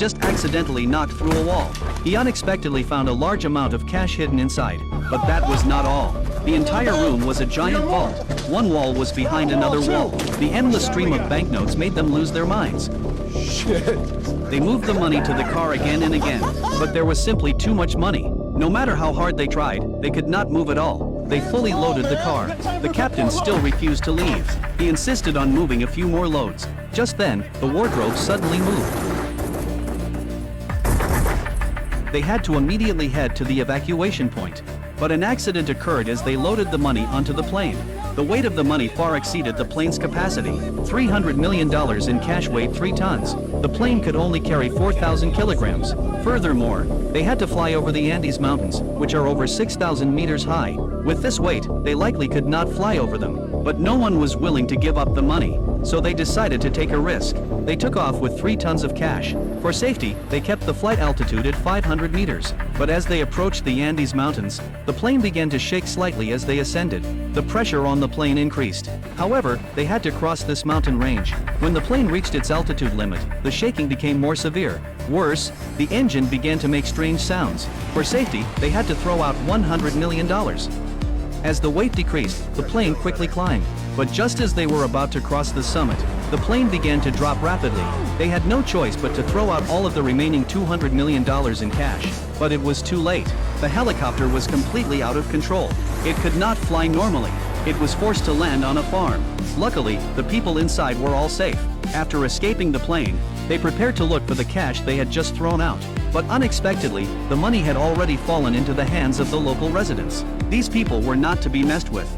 just accidentally knocked through a wall. He unexpectedly found a large amount of cash hidden inside. But that was not all. The entire room was a giant vault. One wall was behind another wall. The endless stream of banknotes made them lose their minds. Shit. They moved the money to the car again and again, but there was simply too much money. No matter how hard they tried, they could not move at all. They fully loaded the car. The captain still refused to leave. He insisted on moving a few more loads. Just then, the wardrobe suddenly moved. They had to immediately head to the evacuation point. But an accident occurred as they loaded the money onto the plane. The weight of the money far exceeded the plane's capacity. $300 million in cash weighed 3 tons. The plane could only carry 4,000 kilograms. Furthermore, they had to fly over the Andes Mountains, which are over 6,000 meters high. With this weight, they likely could not fly over them. But no one was willing to give up the money, so they decided to take a risk. They took off with 3 tons of cash. For safety, they kept the flight altitude at 500 meters. But as they approached the Andes Mountains, the plane began to shake slightly as they ascended. The pressure on the plane increased. However, they had to cross this mountain range. When the plane reached its altitude limit, the shaking became more severe. Worse, the engine began to make strange sounds. For safety, they had to throw out $100 million. As the weight decreased, the plane quickly climbed. But just as they were about to cross the summit, the plane began to drop rapidly. They had no choice but to throw out all of the remaining $200 million in cash. But it was too late. The helicopter was completely out of control. It could not fly normally. It was forced to land on a farm. Luckily, the people inside were all safe. After escaping the plane, they prepared to look for the cash they had just thrown out. But unexpectedly, the money had already fallen into the hands of the local residents. These people were not to be messed with.